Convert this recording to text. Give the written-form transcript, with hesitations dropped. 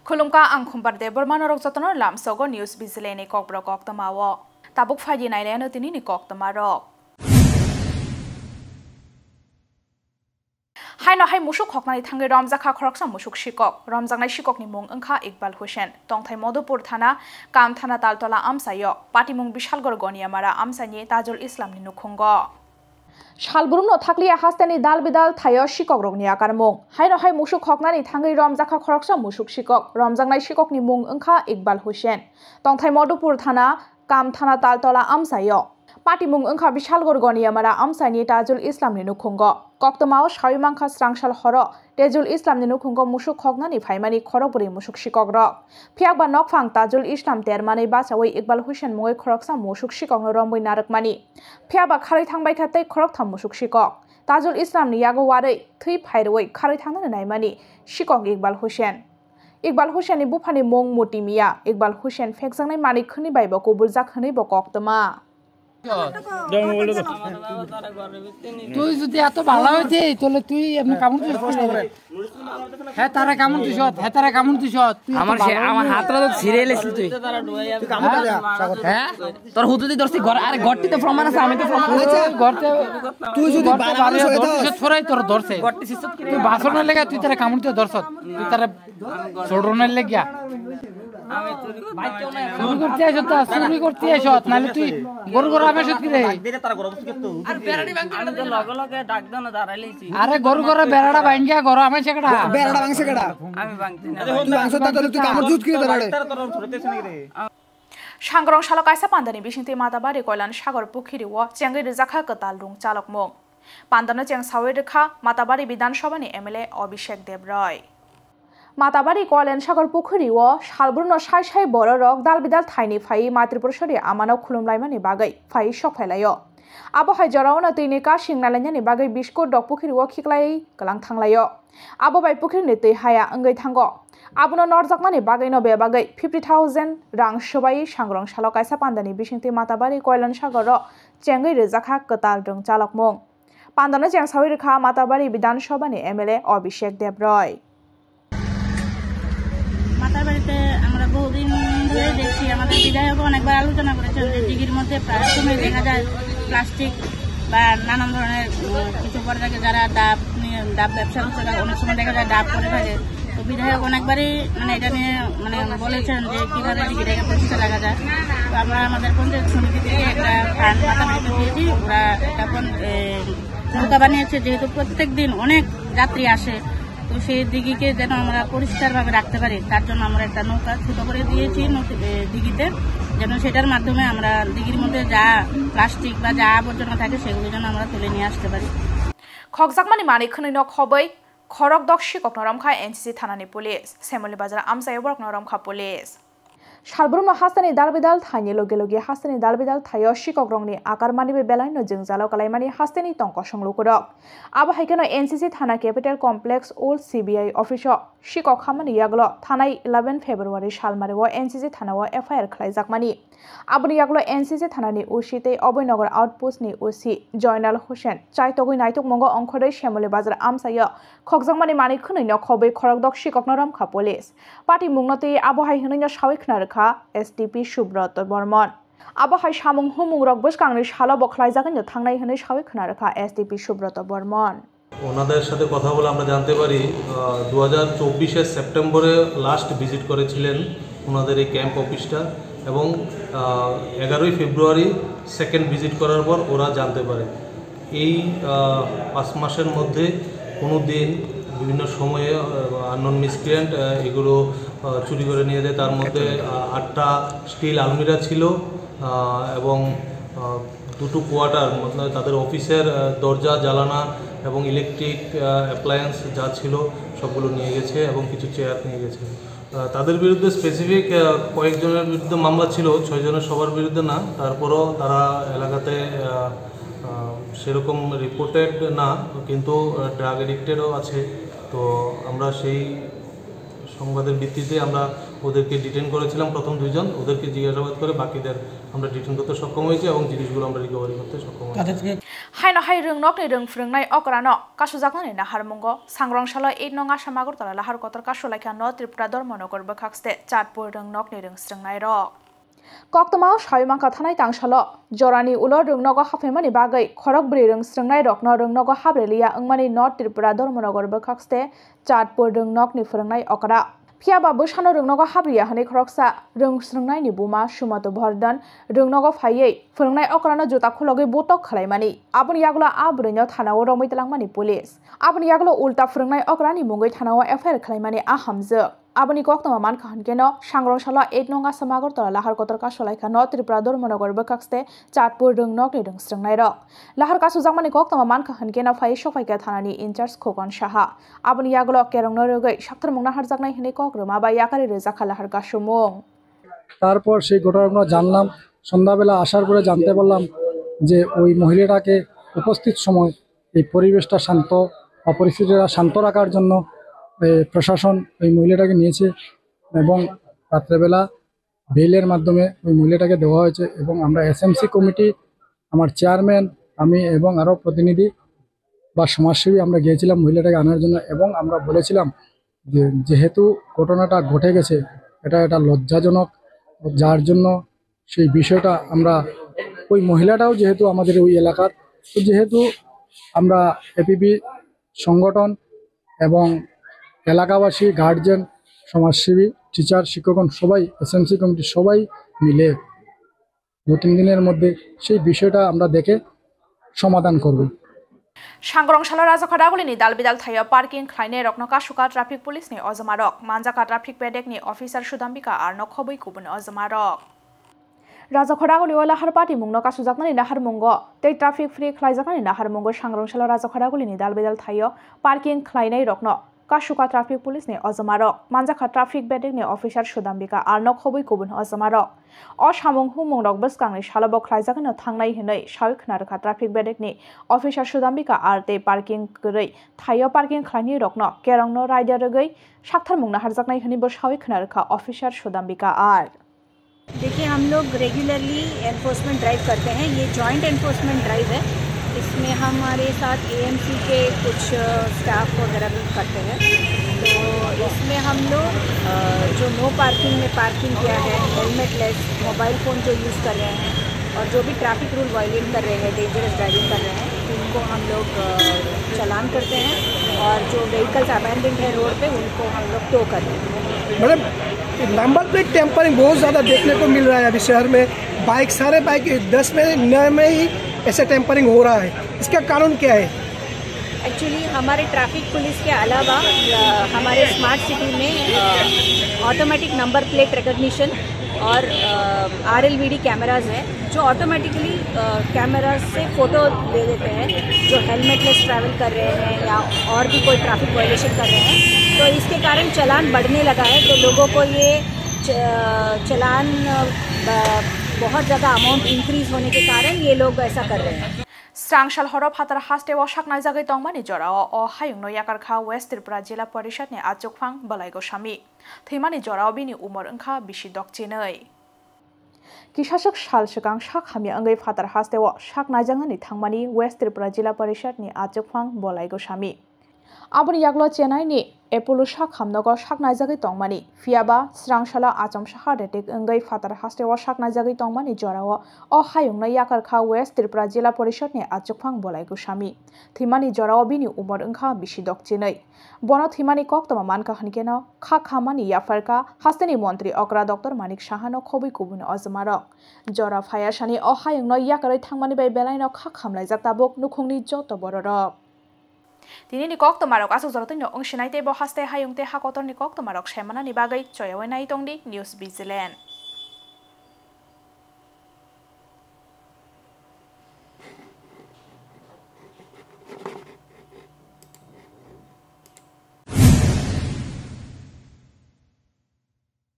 Khulumka ang khumparde Burmanarok jatano lamsogo news bizleni kokbro koktamawo tabuk faji naileno tini ni koktamarok Haino hai musuk hoknani thangi Ramjakha khoroksa musuk shikok Ramjangnai shikok ni mung angkha Iqbal Hussain tongthai Modupur thana Kam thana Taltola amsayo patimung Bishalgor Goniamara amsani Tajul Islam ni nukhungo Shalburumno thakliya hasteni dalbidal thayo shikok rokni akarmung haino hai musuk hoknani thangi Ramjakha khoroksa musuk shikok Ramjangnai shikok ni mung angkha Iqbal Hussain tongthai Modupur thana Kam thana Taltola amsayo patimung angkha Bishalgor Goniamara amsani Tajul Islam ni nukhungo Koktamao Shawimangkha Srangshal Horo Tajul Islam ni nukhungo musuk hoknani phaimani khorokburi musuk shikok rok phiakba nokphang Tajul Islam termani bachawi Iqbal Hussain mungoi khoroksa musuk shikok no romboi narakmani phiakba kharai thangbai khatai khorok tham musuk shikok Tajul Islam ni yago warai thui phairoi kharai thangna naimani shikok Iqbal Hussain ni bufani mung mutimia Iqbal Hussain phekjangnai mani khni baibo kubuljak khni bo koktama তুই যদি এত ভালো হইতে তাহলে তুই এমনি কামড় this হ্যাঁ তারা কামড় দিস আমার হাতটা তো ছিঁড়ে এলেছিস তুই হ্যাঁ তোর হুতুদি ধরছি ঘর আরে ঘরটি তো প্রমাণ আছে আমি তো প্রমাণ আছে ঘরতে তুই যদি ছড়াই তোর ধরছে তুই বাসনের লেগে তুই তারা কামড় দিয়ে ধরছ তুই তারা ছোড়নের লেগিয়া চুরি করতে এসো নাহলে তুই গরু গরু আমি কি রে আরে গরু গরু বেড়াটা ভাঙ্গিয়া গরু আমি সেটা বেড়াটা ভাঙছে কেডা আমি ভাঙছি না তুই ভাঙছ তা তুই কামড় জুত কি দাঁড়াড়ে Shangrong Shalokaisa Pandani Bishinti Matabari Koilan Shagor Pukhiriwo Chengi Rizakha Katalrung Chalokmung Pandana Cheng Sawirikha Matabari Bidan Shobani MLA Abhishek Debroy Matabari Koilan Shagor Pukhiriwo Shalburno Shai Shai Bororok Dalbidal Thaini Phai Matripurshori Amano Khulumlaimani Bagai Phai Shok Phelayo Abohai Jorauna Tinika Shingnalanyani Bagai Bishko Dok Pukhiriwo Khiklai Kalang Thanglayo Abobai Pukhiri Tui Haya Angai Thango Abuno Norjakmani Bagai no be Bagai 50,000 Rang Shobai Shangrong Shalokaisa Pandani Bishinti Matabari Koilan Shagoro Chengi Rizakha Katalrung Chalokmung Pandana Cheng Sawirikha Matabari Bidan Shobani MLA Abhishek Debroy মাতাবাড়িতে আমরা বহুদিন ধরে দেখছি আমাদের বিধায়ক অনেকবার আলোচনা করেছেন যে দিঘির মধ্যে প্রায় সময় দেখা যায় প্লাস্টিক বা নানান ধরনের কিছু করে থাকে যারা ডাব ব্যবসা করছে অনেক সময় দেখা যায় ডাব করে থাকে তো বিধায়ক অনেকবারই মানে এটা নিয়ে মানে বলেছেন যে কীভাবে দিঘিটাকে প্রতিষ্ঠা লাগা যায় তো আমরা আমাদের পঞ্চায়েত সমিতি থেকে একটা ফান্ড মাতাবাড়িতে দিয়েছি ওরা এখন নৌকা বানিয়েছে যেহেতু প্রত্যেক দিন অনেক যাত্রী আসে তো সেই দিঘিকে যেন আমরা পরিষ্কারভাবে রাখতে পারি তার জন্য আমরা একটা নৌকা ছোট করে দিয়েছি দিঘিতে যেন সেটার মাধ্যমে আমরা দিঘির মধ্যে যা প্লাস্টিক বা যা আবর্জনা থাকে সেগুলো যেন আমরা তুলে নিয়ে আসতে পারি খকজাকমানি মানিকখনি ন খবই খরক দক শিকক নরমখা এনসিসি থানানি পুলিশ সেমলি বাজার আমসাই বরক নরমখা police Shalburumno hastani dalbidal thaini loge hastani dalbidal thayo shikok rongni akarmani be belaino jingjalo kalaimani hastani tongko songlukurok abo haikeno NCC thana capital complex old CBI office shikok hamani yaglo thanai 11 February salmareo NCC thanao FIR khlaijakmani aboni yaglo NCC thanani OC tei Oboynagar outpost ni OC Joinal Hussain chaitogui naituk mongo ongkhorei Semoli bazar amsayo khokjakmani manik khunino khobei khorakdok shikok noramkha police party mungnoti abo hai hnuino sawikna SDP Subroto Bormon Abohai Shamung Humung Rogbus Kangri Shalo Boklaizakan Tangnai Hane Shawi Knaraka SDP Subroto Bormon ওনাদের সাথে কথা বলে আমরা জানতে পারি 2024 সেপ্টেম্বরে last visit করেছিলেন ওনাদের এই ক্যাম্প অফিসটা এবং 11 ফেব্রুয়ারি সেকেন্ড ভিজিট করার পর ওরা জানতে পারে এই 5 মাসের মধ্যে কোনো দিন বিভিন্ন সময়ে আননোন মিসক্রিয়েন্ট এগুলো চুরি করে নিয়ে যায় তার মধ্যে 8টা স্টিল আলমিরা ছিল এবং 2টো কোয়ার্টার মানে তাদের অফিসের দরজা জ্বালানা এবং ইলেকট্রিক অ্যাপ্লায়েন্স যা ছিল সবগুলো নিয়ে গেছে এবং কিছু চেয়ার নিয়ে গেছে তাদের বিরুদ্ধে স্পেসিফিক কয়েকজনের বিরুদ্ধে মামলা ছিল 6 জনের সবার বিরুদ্ধে না তারপরও তারা এলাকাতে সেরকম রিপোর্টেড না কিন্তু ড্রাগ এডিক্টেডও আছে তো আমরা সেই সংবাদের ভিত্তিতে আমরা ওদেরকে ডিটেন করেছিলাম প্রথম 2 জন, ওদেরকে জিজ্ঞাসাবাদ করে বাকিদের আমরা ডিটেন করতে সক্ষম হয়েছি এবং জিনিসগুলো আমরা রিকভারি করতে সক্ষম হয়েছি। হাইনা হাই রংনক ni rong frungnai okrano kasujaknani na harmungo sangrongshalo 8 nong Assam Agartala lahar kotor kasulaikan no Tripura Dharmanagor bakhaxte Chatpur rongnog ni rong strengnai ro Koktama Shaimangka thanai tangsalo jorani ulo rongnogo hafemani bagai khorokbri rong strengnai rokno rongnogo habrelia angmani North Tripura Dharmanagor bakhaxte Chatpur rongnog ni frungnai okra Fiaba Bushano Rungnogo Habria Hane Kroksa Rung Srungnai ni Buma Shumato Bhardan Rungnogo Faye Furnai Okrano Jotakulogi Botok Kalaimani Abun Yagla Abrino Tanawo Romitalangmani Police Abun Yaglo Ulta Frungnai Okrani Mungai Tanawa FR Kalaimani Ahamza Abani Koktama Man Kahankeno Shangrong 8 nong Assam Agartala lahar kotor kasolaika no Tripura Dharmanagor bakhaxte Chatpur rongnog ni rong strengnai ro lahar kasujangmani Koktama Man Kahankeno Faye Shofaika Thanani Incharge Khokon Saha Abani Yaglo Kerongno Rogai Shaktarmungna harjaknai hine Kokroma ba Yakari Rezakha lahar kasumung তারপর সেই ঘটনাগুলো জানলাম সন্ধ্যাবেলা আসার পরে জানতে পারলাম যে ওই মহিলাটাকে উপস্থিত সময় এই পরিবেশটা শান্ত অপরিস্থিতিটা শান্ত রাখার জন্য প্রশাসন ওই মহিলাটাকে নিয়েছে এবং রাত্রেবেলা বেইলের মাধ্যমে ওই মহিলাটাকে দেওয়া হয়েছে এবং আমরা এসএমসি কমিটি আমার চেয়ারম্যান আমি এবং আরও প্রতিনিধি বা সমাজসেবী আমরা গিয়েছিলাম মহিলাটাকে আনার জন্য এবং আমরা বলেছিলাম যে যেহেতু ঘটনাটা ঘটে গেছে এটা লজ্জাজনক যার জন্য সেই বিষয়টা আমরা ওই মহিলাটাও যেহেতু আমাদের ওই এলাকার তো যেহেতু আমরা এপিবি সংগঠন এবং এলাকাবাসী গার্জিয়ান সমাজসেবী টিচার শিক্ষকগণ সবাই এসএমসি কমিটি সবাই মিলে 2-3 দিনের মধ্যে সেই বিষয়টা আমরা দেখে সমাধান করব Shangrongshalo Rajakhadaguli ni dalbidal thayo parking khlaine rokno kasuka traffic police ni ojamarok manjaka traffic pedek ni officer Sudambika arno khoboi kubun ojamarok Rajakhadaguli wala harpati mungno kasujaknani nahar mungo tei traffic free khlaijaknani nahar mungo Shangrongshalo Rajakhadaguli ni dalbidal thayo parking khlainai rokno Kasuka traffic police ni ojamarok manjaka traffic pedek ni officer Sudambika arno khoboi kubun ojamarok O samung humungrok bwskangni salobok khlaijakno thangnai hinai sawikhnarakha traffic bedek ni officer Sudambika arte parking grai thayo parking khlaini rokno kerongno rider rogoi saktharmungna harjaknai hini bo sawikhnarakha officer Sudambika ar देखिए हम लोग regularly enforcement drive करते हैं ये joint enforcement drive है इसमें हमारे साथ एएमसी के कुछ स्टाफ वगैरह भी करते हैं तो इसमें हम लोग जो नो पार्किंग में पार्किंग किया है हेलमेट लेस मोबाइल फ़ोन जो यूज़ कर रहे हैं और जो भी ट्रैफिक रूल वायलेट कर रहे हैं डेंजरस ड्राइविंग कर रहे हैं उनको हम लोग चालान करते हैं और जो व्हीकल्स अबैंडन्ड है रोड पे उनको हम लोग टो करते हैं। मैडम नंबर प्लेट टेम्परिंग बहुत ज़्यादा देखने को मिल रहा है अभी शहर में बाइक सारे बाइक 10 में 9 में ही ऐसे टेम्परिंग हो रहा है इसका कारण क्या है? एक्चुअली हमारे ट्रैफिक पुलिस के अलावा हमारे स्मार्ट सिटी में ऑटोमेटिक नंबर प्लेट रिकग्निशन और RLVD कैमराज है जो ऑटोमेटिकली कैमराज से फ़ोटो ले देते हैं जो हेलमेटलेस ट्रैवल कर रहे हैं या और भी कोई ट्रैफिक वायलेशन कर रहे हैं तो इसके कारण चालान बढ़ने लगा है तो लोगों को ये चालान बहुत ज़्यादा अमाउंट इंक्रीज होने के कारण ये लोग ऐसा कर रहे हैं Strangshal Horop Hatar Haste was Shaknai Zagai Tongmani Jora or Hayuno Yakarka West Tripura Jila Porishat ne Achukfang Balaigo Shami. Thimani Jora Bini Umor Unka Bishi Dokchinoi. Kishashak Shal Shakang Shakhami Angai Hatar Haste was Shaknai Jangani Tangmani West Tripura Jila Porishat ne Achukfang Balaigo Shami. Abuni Yaglo Chennai ni Epulu Shakhamnogo Shaknai Zagai Tongmani Fiaba Strangshala Acham Shahadetik Angai Hatar Haste was Shaknai Zagai Tongmani Jora or Hayuno Yakarka West Tripura Jila Porishat ne Achukfang Balaigo Shami. Thimani Jora Bini Umor Unka Bishi Dokchinoi. Bono Thimani Koktama Manka Hankeno Khamani Yafarka Hasteni Montri Okra Dr. Manik Shahano Khobi Kubun Ozamarok. Jora Fayashani or Hayuno Yakari Tangmani by Belaino Khamlai Zatabok Nukungni Joto Bororok. Tini ni kok tomarok asuk zorotin no ungshinai te bo haste hayung te hakotor ni kok tomarok shemana ni bagai choyawenai tongdi News Vigilance.